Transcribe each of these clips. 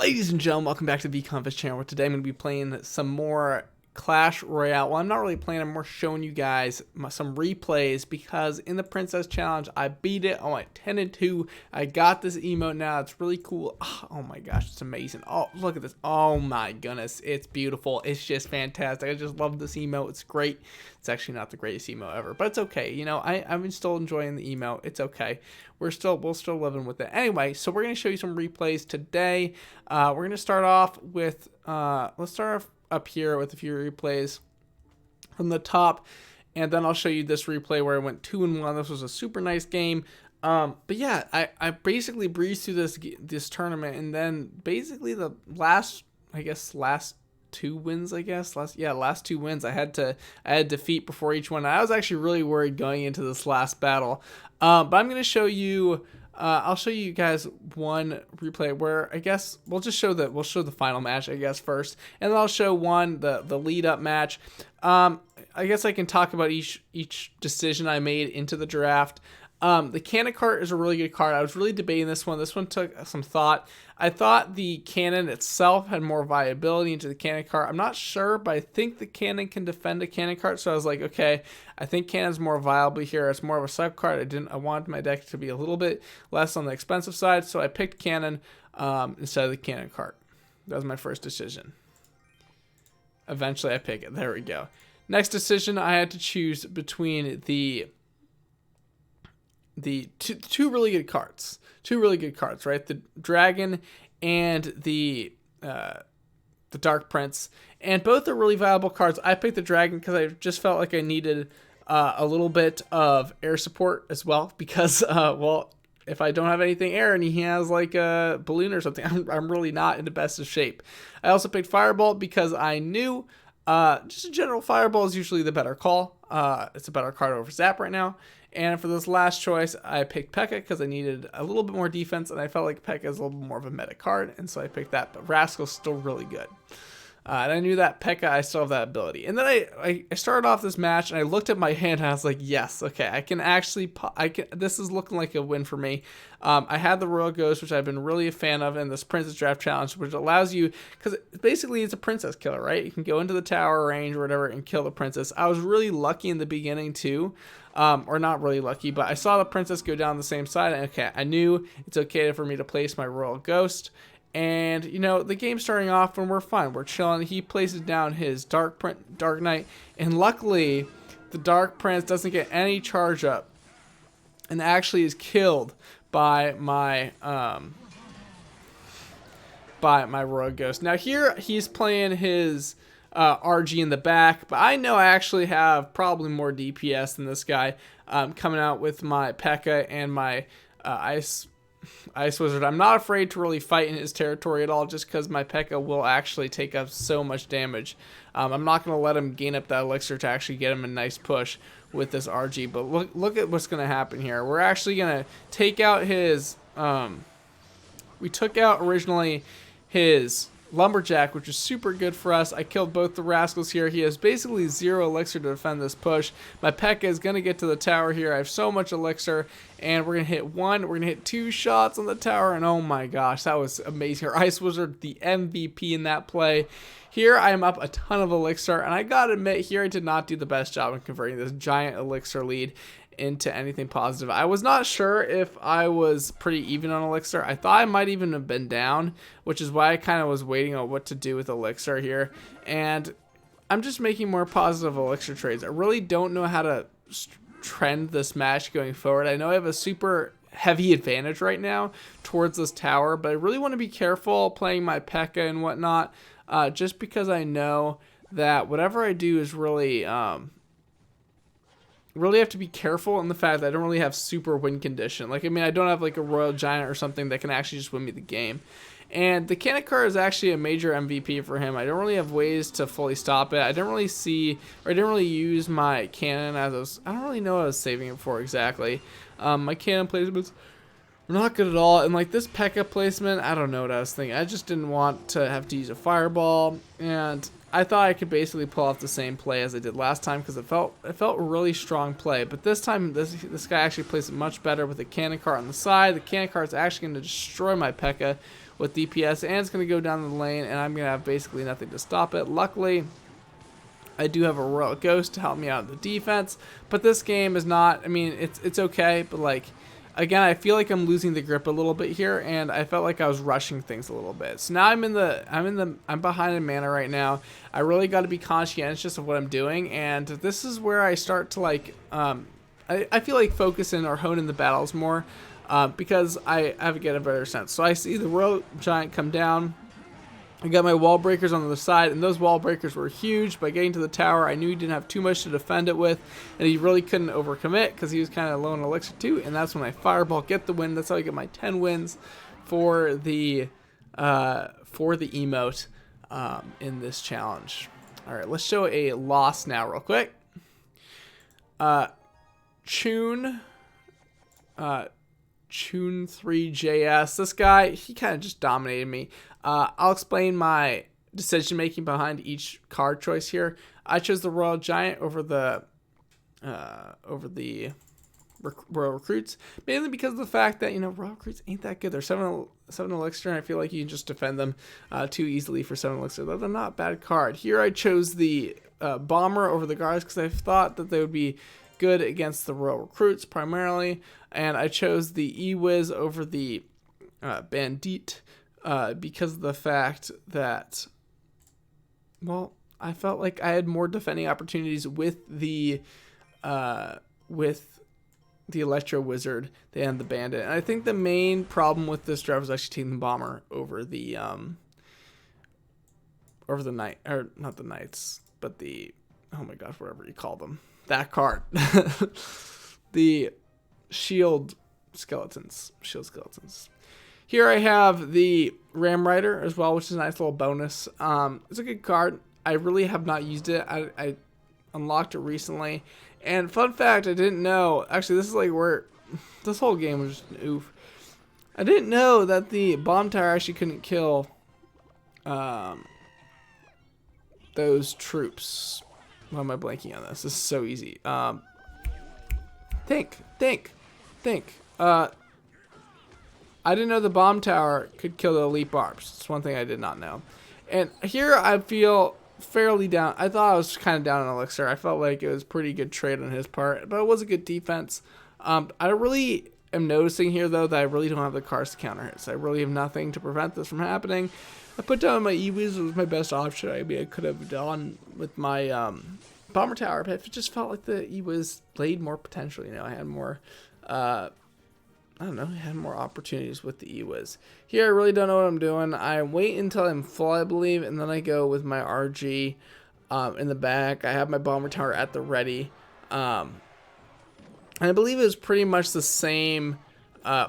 Ladies and gentlemen, welcome back to the VConfus channel, where today I'm going to be playing some more Clash Royale. Well, I'm not really playing, I'm more showing you guys some replays, because in the Princess Challenge, I beat it. I went 10-2. I got this emote now. It's really cool. Oh my gosh, it's amazing. Oh, look at this. Oh my goodness, it's beautiful. It's just fantastic. I just love this emote. It's great. It's actually not the greatest emote ever, but it's okay. You know, I'm still enjoying the emote. It's okay. We're still living with it. Anyway, so we're going to show you some replays today. We're going to start off with, let's start off up here with a few replays from the top, and then I'll show you this replay where I went 2-1. This was a super nice game. But yeah, I basically breezed through this tournament, and then basically the last two wins, last two wins I had defeat before each one. I was actually really worried going into this last battle. But I'm gonna show you. I'll show you guys one replay where I guess we'll show the final match, I guess, first, and then I'll show the lead up match. I guess I can talk about each decision I made into the draft. The cannon cart is a really good card. I was really debating this one. This one took some thought. I thought the cannon itself had more viability into the cannon cart. I'm not sure, but I think the cannon can defend a cannon cart. So I was like, okay, I think cannon's more viable here. It's more of a sub card. I wanted my deck to be a little bit less on the expensive side, so I picked cannon instead of the cannon cart. That was my first decision. Eventually I pick it. There we go. Next decision, I had to choose between the two really good cards. Right? The dragon and the Dark Prince, and both are really viable cards. I picked the dragon because I just felt like I needed a little bit of air support as well, because well, if I don't have anything air and he has like a balloon or something, I'm really not in the best of shape. I also picked Firebolt because I knew just a general Fireball is usually the better call. It's a better card over Zap right now. And for this last choice, I picked P.E.K.K.A. because I needed a little bit more defense, and I felt like P.E.K.K.A. is a little bit more of a meta card, and so I picked that. But Rascal's still really good. And I knew that P.E.K.K.A., I still have that ability. And then I started off this match, and I looked at my hand, and I was like, yes, okay, I can actually, this is looking like a win for me. I had the Royal Ghost, which I've been really a fan of in this Princess Draft Challenge, which allows you, because basically it's a princess killer, right? You can go into the tower range or whatever and kill the princess. I was really lucky in the beginning, too. Or not really lucky, but I saw the princess go down the same side, and okay, I knew it's okay for me to place my Royal Ghost. And, you know, the game's starting off and we're fine. We're chilling. He places down his Dark Knight, and luckily, the Dark Prince doesn't get any charge up and actually is killed by my Royal Ghost. Now here, he's playing his RG in the back, but I know I actually have probably more DPS than this guy, coming out with my P.E.K.K.A. and my Ice Wizard. I'm not afraid to really fight in his territory at all, just because my P.E.K.K.A. will actually take up so much damage. I'm not going to let him gain up that elixir to actually get him a nice push with this RG, but look at what's going to happen here. We're actually going to take out his, we took out originally his Lumberjack, which is super good for us. I killed both the Rascals here. He has basically 0 elixir to defend this push. My P.E.K.K.A. is going to get to the tower here. I have so much elixir, and we're going to hit 1. We're going to hit 2 shots on the tower, and oh my gosh, that was amazing. Our Ice Wizard, the MVP in that play. Here, I am up a ton of elixir, and I gotta admit, here I did not do the best job in converting this giant elixir lead into anything positive. I was not sure if I was pretty even on elixir. I thought I might even have been down, which is why I kind of was waiting on what to do with elixir here. And I'm just making more positive elixir trades. I really don't know how to trend this match going forward. I know I have a super heavy advantage right now towards this tower, but I really want to be careful playing my P.E.K.K.A. and whatnot, just because I know that whatever I do is really have to be careful in the fact that I don't really have super win condition. Like, I mean, I don't have like a Royal Giant or something that can actually just win me the game. And the cannon cart is actually a major MVP for him. I don't really have ways to fully stop it. I didn't really use my cannon I don't really know what I was saving it for exactly. My cannon placements were not good at all. And like this P.E.K.K.A. placement, I don't know what I was thinking. I just didn't want to have to use a Fireball, and I thought I could basically pull off the same play as I did last time, because it felt a really strong play. But this time, this guy actually plays it much better with the cannon cart on the side. The cannon cart is actually going to destroy my P.E.K.K.A. with DPS, and it's going to go down the lane, and I'm going to have basically nothing to stop it. Luckily, I do have a Royal Ghost to help me out in the defense, but this game is not, I mean, it's okay, but like, again, I feel like I'm losing the grip a little bit here, and I felt like I was rushing things a little bit. So now I'm behind in mana right now. I really got to be conscientious of what I'm doing, and this is where I start to like, I feel like focus in or hone in the battles more, because I have to get a better sense. So I see the Royal Giant come down. I got my wall breakers on the other side, and those wall breakers were huge. By getting to the tower, I knew he didn't have too much to defend it with, and he really couldn't overcommit because he was kind of low in elixir too. And that's when I fireball, get the win. That's how I get my 10 wins for the emote in this challenge. All right, let's show a loss now, real quick. Chun 3JS. This guy, he kind of just dominated me. I'll explain my decision making behind each card choice here. I chose the Royal Giant over the Royal Recruits, mainly because of the fact that, you know, Royal Recruits ain't that good. They're 7 elixir, and I feel like you can just defend them too easily for 7 elixir. They're not a bad card. Here I chose the Bomber over the Guards because I thought that they would be good against the Royal Recruits primarily, and I chose the E-Wiz over the Bandit because of the fact that, well, I felt like I had more defending opportunities with the Electro Wizard than the Bandit. And I think the main problem with this draft was actually taking the Bomber over the Knight, or not the Knights, but the, oh my gosh, whatever you call them. That card. The Shield Skeletons. Here I have the Ram Rider as well, which is a nice little bonus. It's a good card. I really have not used it. I unlocked it recently. And fun fact, I didn't know. Actually, this is like where this whole game was just an oof. I didn't know that the bomb tower actually couldn't kill those troops. Why am I blanking on this? This is so easy. Think. I didn't know the bomb tower could kill the elite barbs. It's one thing I did not know. And here I feel fairly down. I thought I was kind of down on elixir. I felt like it was pretty good trade on his part, but it was a good defense. I really am noticing here, though, that I really don't have the cards to counter hits. I really have nothing to prevent this from happening. I put down my E-Wiz. It was my best option. I mean, I could have done with my bomber tower, but it just felt like the E-Wiz laid more potential. You know, I had more, I don't know, I had more opportunities with the E-Wiz. Here, I really don't know what I'm doing. I wait until I'm full, I believe, and then I go with my RG in the back. I have my bomber tower at the ready. And I believe it was pretty much the same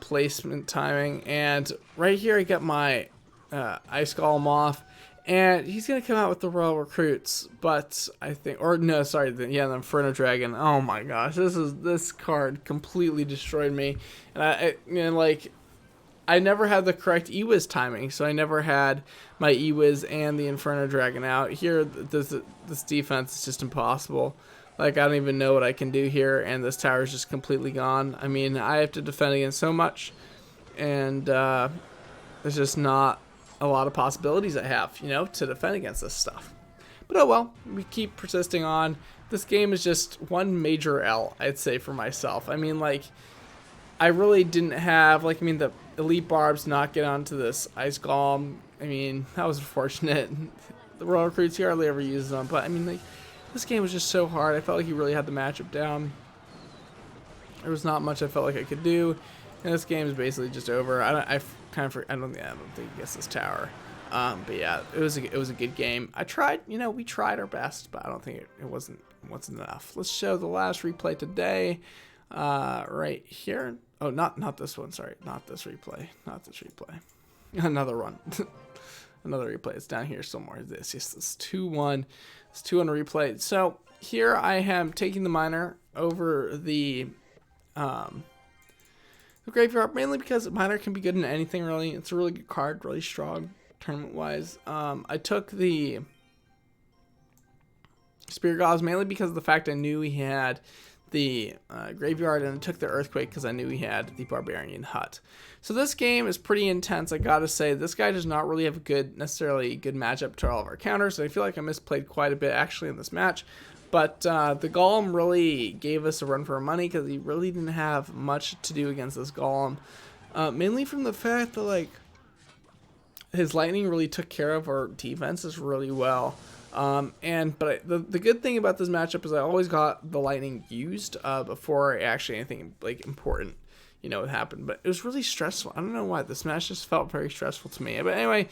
placement timing. And right here, I got my Ice Golem off. And he's going to come out with the Royal Recruits, but I think, or no, sorry, the Inferno Dragon. Oh my gosh, this card completely destroyed me. And I never had the correct E-Wiz timing, so I never had my E-Wiz and the Inferno Dragon out. Here, this defense is just impossible. Like, I don't even know what I can do here, and this tower is just completely gone. I mean, I have to defend against so much, and there's just not a lot of possibilities I have, you know, to defend against this stuff. But oh well, we keep persisting on. This game is just one major L, I'd say, for myself. I mean, like, I really didn't have, like, I mean, the elite barbs not get onto this Ice Golem. I mean, that was unfortunate. The Royal Recruits, he hardly ever uses them, but I mean, like, this game was just so hard. I felt like he really had the matchup down. There was not much I felt like I could do, and this game is basically just over. I don't think he gets this tower. But yeah, it was a good game. I tried, you know, we tried our best, but I don't think it wasn't enough. Let's show the last replay today, right here. Oh, not this one. Sorry, not this replay. Another one. Another replay. It's down here somewhere. This 2-1. It's 2-1 replay. So here I am taking the miner over the graveyard, mainly because miner can be good in anything, really. It's a really good card, really strong tournament wise. I took the Spirit Gods mainly because of the fact I knew he had the graveyard, and I took the earthquake because I knew he had the barbarian hut. So this game is pretty intense. I gotta say, this guy does not really have a necessarily good matchup to all of our counters. So I feel like I misplayed quite a bit actually in this match. But the golem really gave us a run for our money because he really didn't have much to do against this golem. Mainly from the fact that like his lightning really took care of our defenses really well. But the good thing about this matchup is I always got the lightning used before actually anything like important, happened. But it was really stressful. I don't know why this match just felt very stressful to me. But anyway,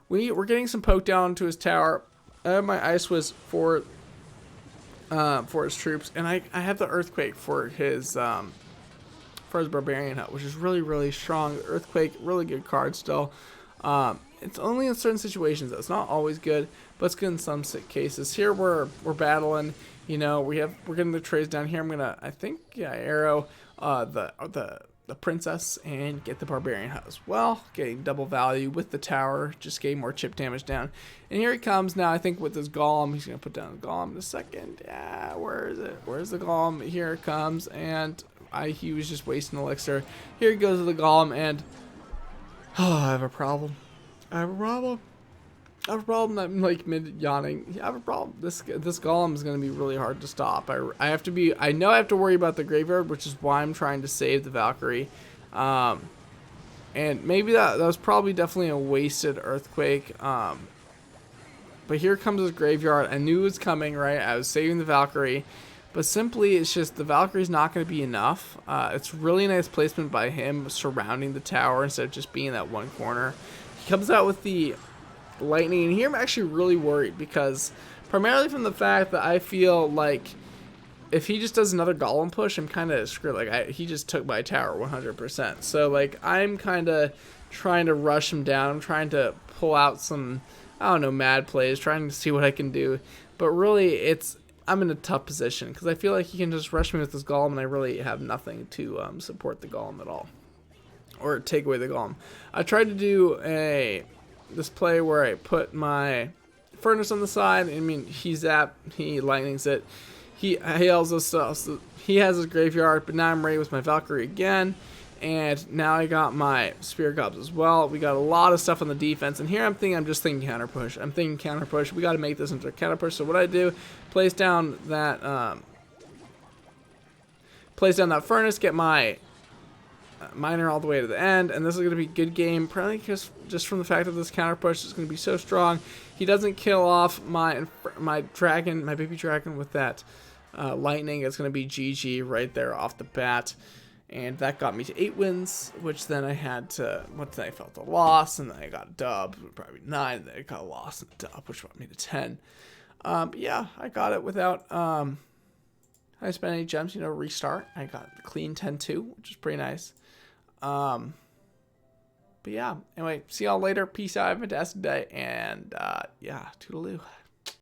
we're getting some poke down to his tower. I have my Ice Whiz for his troops, and I have the earthquake for his barbarian hut, which is really, really strong. Earthquake, really good card still. It's only in certain situations though. It's not always good, but it's good in some cases. Here we're battling. We're getting the trades down here. I'm gonna, I think, arrow the princess and get the barbarian hut as well, getting double value with the tower, just getting more chip damage down. And here he comes now. I think with this golem, he's gonna put down the golem in a second. Yeah, where is it? Where's the golem? Here it comes, and he was just wasting elixir. Here he goes with the golem, and I have a problem. I'm like mid yawning. I have a problem. This golem is gonna be really hard to stop. I know I have to worry about the graveyard, which is why I'm trying to save the Valkyrie. And maybe that was probably definitely a wasted earthquake. But here comes his graveyard. I knew it was coming, right? I was saving the Valkyrie. But simply, it's just the Valkyrie's not going to be enough. It's really nice placement by him surrounding the tower instead of just being in that one corner. He comes out with the lightning, and here I'm actually really worried because primarily from the fact that I feel like if he just does another golem push, I'm kind of screwed. Like he just took my tower 100%. So like I'm kind of trying to rush him down. I'm trying to pull out some, I don't know, mad plays, trying to see what I can do. But really, I'm in a tough position because I feel like he can just rush me with this golem, and I really have nothing to support the golem at all or take away the golem. I tried to do this play where I put my furnace on the side. I mean, he lightnings it. He also so he has his graveyard, but now I'm ready with my Valkyrie again. And now I got my Spear Gobs as well. We got a lot of stuff on the defense. And here I'm just thinking counter push. We got to make this into a counter push. So what I do, place down that furnace, get my miner all the way to the end, and this is going to be a good game, probably just from the fact that this counter push is going to be so strong. He doesn't kill off my baby dragon with that lightning. It's going to be GG right there off the bat, and that got me to 8 wins, which then I had to, I felt a loss, and then I got a dub, probably 9, and then I got a loss and a dub, which brought me to 10. But yeah, I got it without I spent any gems, restart. I got clean 10-2, which is pretty nice. But yeah, anyway, see y'all later. Peace out. Have a fantastic day. And yeah, toodaloo.